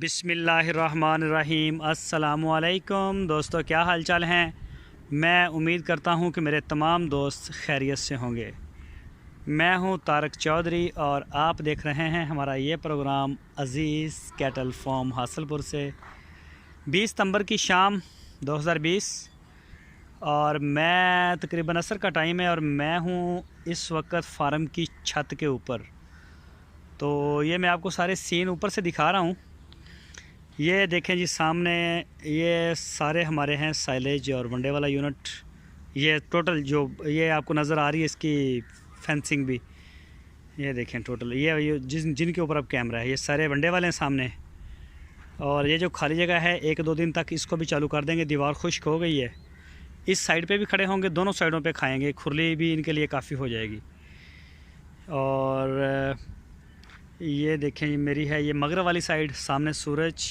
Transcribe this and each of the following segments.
बिस्मिल्लाहिर्रहमानिर्रहीम। अस्सलामुअलैकुम दोस्तों, क्या हाल चाल हैं। मैं उम्मीद करता हूं कि मेरे तमाम दोस्त खैरियत से होंगे। मैं हूं तारक चौधरी और आप देख रहे हैं हमारा ये प्रोग्राम अज़ीज़ कैटल फार्म हासलपुर से 20 सितंबर की शाम 2020। और मैं तकरीबन असर का टाइम है और मैं हूं इस वक्त फार्म की छत के ऊपर। तो ये मैं आपको सारे सीन ऊपर से दिखा रहा हूं। ये देखें जी, सामने ये सारे हमारे हैं साइलेज और वनडे वाला यूनिट। ये टोटल जो ये आपको नज़र आ रही है इसकी फेंसिंग भी, ये देखें टोटल ये जिनके ऊपर अब कैमरा है ये सारे वनडे वाले हैं सामने। और ये जो खाली जगह है 1-2 दिन तक इसको भी चालू कर देंगे। दीवार खुश्क हो गई है, इस साइड पे भी खड़े होंगे, दोनों साइडों पे खाएंगे, खुरली भी इनके लिए काफ़ी हो जाएगी। और ये देखें ये मेरी है ये मगरब वाली साइड, सामने सूरज।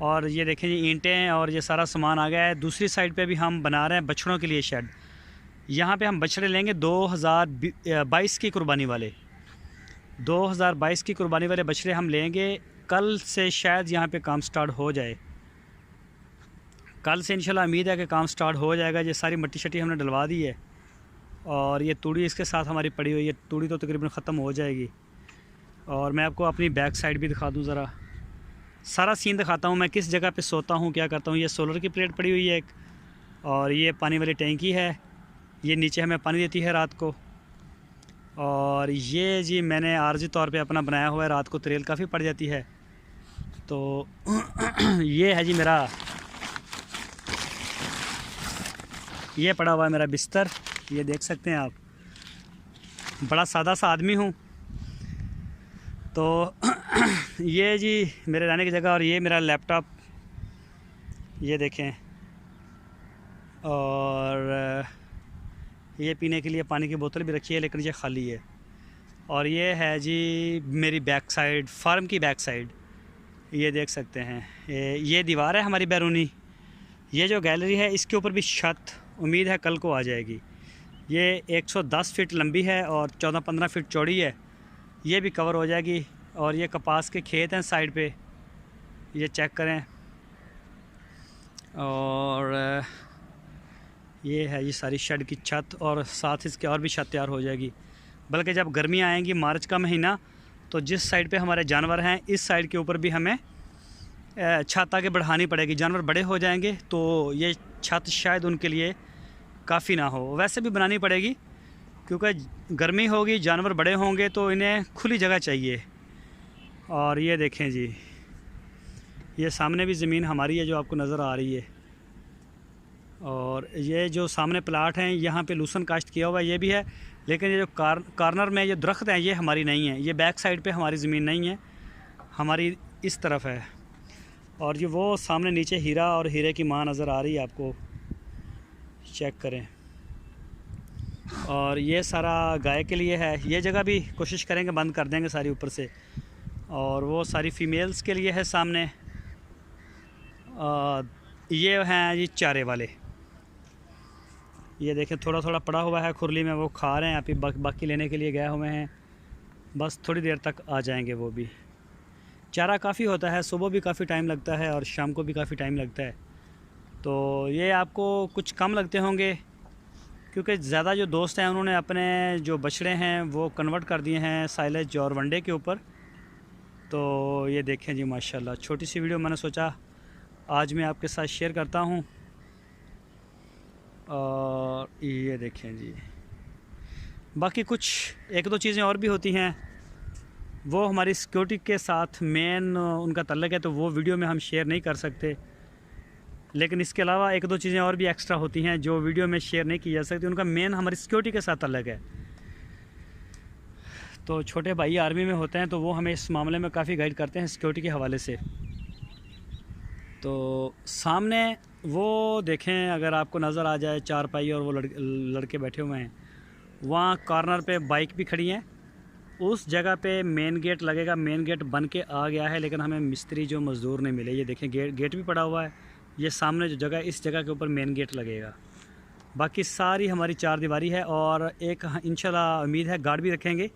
और ये देखें जी ईंटें और ये सारा सामान आ गया है। दूसरी साइड पे भी हम बना रहे हैं बछड़ों के लिए शेड। यहाँ पे हम बछड़े लेंगे 2022 की कुर्बानी वाले 2022 की कुर्बानी वाले बछड़े हम लेंगे। कल से शायद यहाँ पे काम स्टार्ट हो जाए, कल से इंशाल्लाह उम्मीद है कि काम स्टार्ट हो जाएगा। ये सारी मट्टी शट्टी हमने डलवा दी है और ये तूड़ी इसके साथ हमारी पड़ी हुई है। तूड़ी तो तकरीबन ख़त्म हो जाएगी। और मैं आपको अपनी बैक साइड भी दिखा दूँ, ज़रा सारा सीन दिखाता हूँ मैं किस जगह पे सोता हूँ, क्या करता हूँ। ये सोलर की प्लेट पड़ी हुई है एक, और ये पानी वाली टैंकी है, ये नीचे हमें पानी देती है रात को। और ये जी मैंने आर्जी तौर पे अपना बनाया हुआ है, रात को तरेल काफ़ी पड़ जाती है। तो ये है जी मेरा, ये पड़ा हुआ है मेरा बिस्तर, ये देख सकते हैं आप। बड़ा सादा सा आदमी हूँ। तो ये जी मेरे रहने की जगह, और ये मेरा लैपटॉप, ये देखें। और ये पीने के लिए पानी की बोतल भी रखी है, लेकिन ये खाली है। और ये है जी मेरी बैक साइड, फार्म की बैक साइड, ये देख सकते हैं। ये दीवार है हमारी बैरूनी। ये जो गैलरी है इसके ऊपर भी छत उम्मीद है कल को आ जाएगी। ये 110 फीट लंबी है और 14-15 फीट चौड़ी है, ये भी कवर हो जाएगी। और ये कपास के खेत हैं साइड पे, ये चेक करें। और ये है ये सारी शेड की छत, और साथ इसके और भी छत तैयार हो जाएगी। बल्कि जब गर्मी आएंगी मार्च का महीना, तो जिस साइड पे हमारे जानवर हैं इस साइड के ऊपर भी हमें छत आगे बढ़ानी पड़ेगी। जानवर बड़े हो जाएंगे तो ये छत शायद उनके लिए काफ़ी ना हो, वैसे भी बनानी पड़ेगी क्योंकि गर्मी होगी, जानवर बड़े होंगे तो इन्हें खुली जगह चाहिए। और ये देखें जी, ये सामने भी ज़मीन हमारी है जो आपको नज़र आ रही है। और ये जो सामने प्लाट हैं यहाँ पे लूसन काश्त किया हुआ है, ये भी है। लेकिन ये जो कार्नर में ये दरख्त हैं ये हमारी नहीं है, ये बैक साइड पे हमारी ज़मीन नहीं है, हमारी इस तरफ है। और ये वो सामने नीचे हीरा और हीरे की माँ नज़र आ रही है आपको, चेक करें। और ये सारा गाय के लिए है। ये जगह भी कोशिश करेंगे बंद कर देंगे सारी ऊपर से। और वो सारी फीमेल्स के लिए है सामने। ये हैं ये चारे वाले, ये देखें थोड़ा थोड़ा पड़ा हुआ है खुरली में, वो खा रहे हैं। अभी बाकी लेने के लिए गए हुए हैं, बस थोड़ी देर तक आ जाएंगे वो भी। चारा काफ़ी होता है, सुबह भी काफ़ी टाइम लगता है और शाम को भी काफ़ी टाइम लगता है। तो ये आपको कुछ कम लगते होंगे क्योंकि ज़्यादा जो दोस्त हैं उन्होंने अपने जो बछड़े हैं वो कन्वर्ट कर दिए हैं साइलेज और वनडे के ऊपर। तो ये देखें जी माशाल्लाह, छोटी सी वीडियो मैंने सोचा आज मैं आपके साथ शेयर करता हूँ। और ये देखें जी, बाकी कुछ 1-2 चीज़ें और भी होती हैं, वो हमारी सिक्योरिटी के साथ मेन उनका तल्लक है, तो वो वीडियो में हम शेयर नहीं कर सकते। लेकिन इसके अलावा 1-2 चीज़ें और भी एक्स्ट्रा होती हैं जो वीडियो में शेयर नहीं की जा सकती, उनका मेन हमारी सिक्योरिटी के साथ तल्लक है। तो छोटे भाई आर्मी में होते हैं तो वो हमें इस मामले में काफ़ी गाइड करते हैं सिक्योरिटी के हवाले से। तो सामने वो देखें, अगर आपको नज़र आ जाए चारपाई और वो लड़के बैठे हुए हैं, वहाँ कॉर्नर पे बाइक भी खड़ी हैं। उस जगह पे मेन गेट लगेगा, मेन गेट बन के आ गया है, लेकिन हमें मिस्त्री जो मज़दूर नहीं मिले। ये देखें गेट भी पड़ा हुआ है। ये सामने जो जगह, इस जगह के ऊपर मेन गेट लगेगा। बाकी सारी हमारी चार दीवारी है। और एक इंशाल्लाह उम्मीद है गार्ड भी रखेंगे,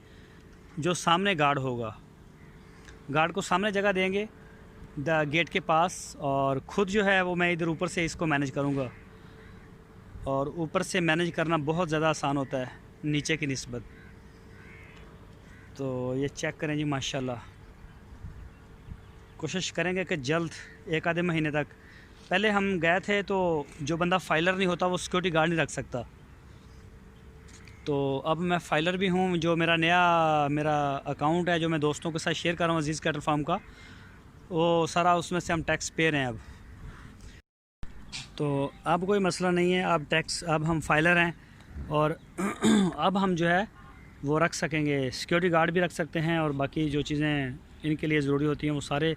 जो सामने गार्ड होगा, गार्ड को सामने जगह देंगे गेट के पास, और ख़ुद जो है वो मैं इधर ऊपर से इसको मैनेज करूँगा। और ऊपर से मैनेज करना बहुत ज़्यादा आसान होता है नीचे की निस्बत। तो ये चेक करें जी, माशाल्लाह। कोशिश करेंगे कि जल्द एक आधे महीने तक। पहले हम गए थे तो जो बंदा फाइलर नहीं होता वो सिक्योरिटी गार्ड नहीं रख सकता। तो अब मैं फ़ाइलर भी हूँ। जो मेरा अकाउंट है जो मैं दोस्तों के साथ शेयर कर रहा हूँ अजीज़ कैटल फार्म का, वो सारा उसमें से हम टैक्स पे रहे हैं अब। तो अब कोई मसला नहीं है, अब हम फ़ाइलर हैं और अब हम जो है वो रख सकेंगे, सिक्योरिटी गार्ड भी रख सकते हैं, और बाकी जो चीज़ें इनके लिए ज़रूरी होती हैं वो सारे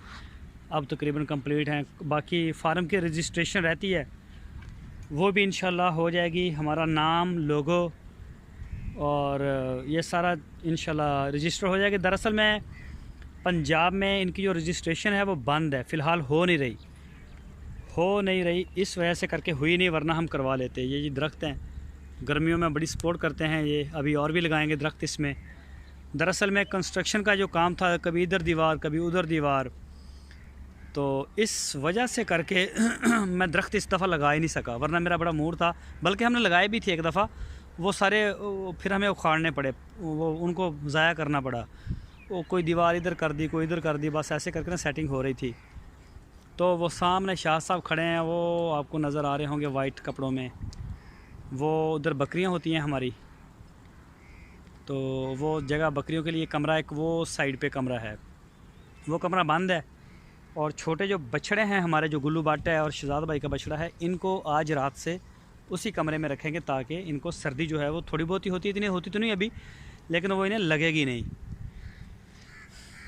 अब तकरीबन कंप्लीट हैं। बाकी फार्म की रजिस्ट्रेशन रहती है वो भी इंशाल्लाह हो जाएगी। हमारा नाम, लोगो और ये सारा इंशाल्लाह रजिस्टर हो जाएगा। दरअसल में पंजाब में इनकी जो रजिस्ट्रेशन है वो बंद है, फ़िलहाल हो नहीं रही इस वजह से करके हुई नहीं, वरना हम करवा लेते। ये जी दरख्त हैं, गर्मियों में बड़ी सपोर्ट करते हैं ये, अभी और भी लगाएंगे दरख्त इसमें। दरअसल में कंस्ट्रक्शन का जो काम था, कभी इधर दीवार कभी उधर दीवार, तो इस वजह से करके मैं दरख्त इस दफ़ा लगा ही नहीं सका, वरना मेरा बड़ा मूड था। बल्कि हमने लगाए भी थे एक दफ़ा, वो सारे फिर हमें उखाड़ने पड़े, वो उनको ज़ाया करना पड़ा। वो कोई दीवार इधर कर दी, कोई इधर कर दी, बस ऐसे करके ना सेटिंग हो रही थी। तो वो सामने शाह साहब खड़े हैं, वो आपको नज़र आ रहे होंगे वाइट कपड़ों में। वो उधर बकरियां होती हैं हमारी, तो वो जगह बकरियों के लिए कमरा, एक वो साइड पे कमरा है, वो कमरा बंद है। और छोटे जो बछड़े हैं हमारे, जो गुल्लू बाटा है और शहजाद भाई का बछड़ा है, इनको आज रात से उसी कमरे में रखेंगे ताकि इनको सर्दी जो है वो थोड़ी बहुत ही होती है, इतनी होती तो नहीं अभी, लेकिन वो इन्हें लगेगी नहीं।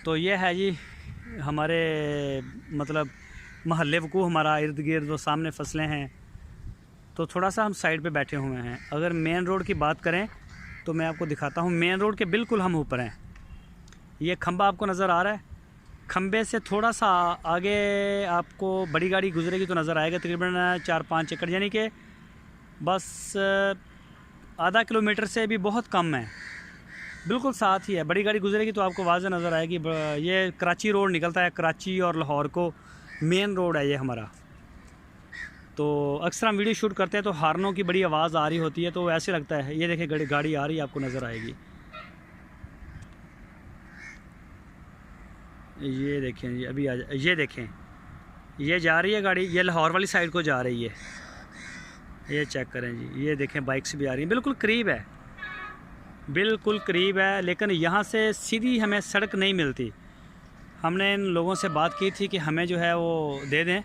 तो ये है जी हमारे मतलब महल्ले वकू, हमारा इर्द गिर्द वो सामने फसलें हैं। तो थोड़ा सा हम साइड पे बैठे हुए हैं। अगर मेन रोड की बात करें तो मैं आपको दिखाता हूँ, मेन रोड के बिल्कुल हम ऊपर हैं। ये खंबा आपको नज़र आ रहा है, खंबे से थोड़ा सा आगे आपको बड़ी गाड़ी गुजरेगी तो नज़र आएगा, तकरीबन 4-5 एकड़, यानी कि बस आधा किलोमीटर से भी बहुत कम है, बिल्कुल साथ ही है। बड़ी गाड़ी गुजरेगी तो आपको वाज़ेह नज़र आएगी। ये कराची रोड निकलता है, कराची और लाहौर को मेन रोड है ये हमारा। तो अक्सर हम वीडियो शूट करते हैं तो हार्नों की बड़ी आवाज़ आ रही होती है, तो ऐसे लगता है। ये देखिए गाड़ी आ रही है, आपको नज़र आएगी। ये देखें जी, अभी ये देखें, ये जा रही है गाड़ी, ये लाहौर वाली साइड को जा रही है। ये चेक करें जी, ये देखें बाइक्स भी आ रही हैं, बिल्कुल करीब है, बिल्कुल करीब है। लेकिन यहाँ से सीधी हमें सड़क नहीं मिलती। हमने इन लोगों से बात की थी कि हमें जो है वो दे दें,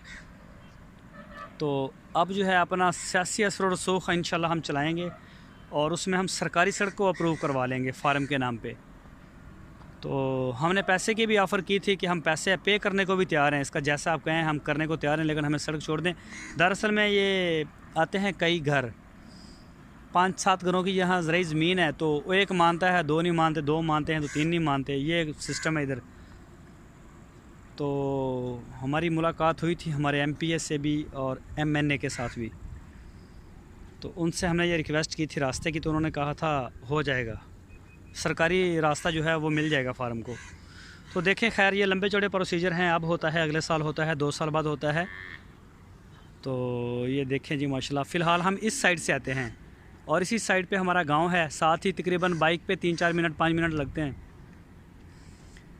तो अब जो है अपना सियासी असर और रसूख इंशाल्लाह हम चलाएँगे और उसमें हम सरकारी सड़क को अप्रूव करवा लेंगे फार्म के नाम पे। तो हमने पैसे की भी ऑफ़र की थी कि हम पैसे पे करने को भी तैयार हैं, इसका जैसा आप कहें हम करने को तैयार हैं, लेकिन हमें सड़क छोड़ दें। दरअसल में ये आते हैं कई घर, 5-7 घरों की यहाँ ज़राई ज़मीन है, तो एक मानता है, 2 नहीं मानते, 2 मानते हैं तो 3 नहीं मानते, ये सिस्टम है इधर। तो हमारी मुलाकात हुई थी हमारे MPA से भी और MNA के साथ भी, तो उनसे हमने ये रिक्वेस्ट की थी रास्ते की, तो उन्होंने कहा था हो जाएगा, सरकारी रास्ता जो है वो मिल जाएगा फार्म को। तो देखें, खैर ये लंबे चौड़े प्रोसीजर हैं, अब होता है, अगले साल होता है, 2 साल बाद होता है। तो ये देखें जी माशाल्लाह, फ़िलहाल हम इस साइड से आते हैं और इसी साइड पे हमारा गांव है, साथ ही तकरीबन बाइक पे 3-4 मिनट 5 मिनट लगते हैं।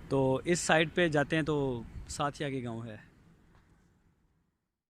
तो इस साइड पे जाते हैं तो साथ ही आगे गांव है।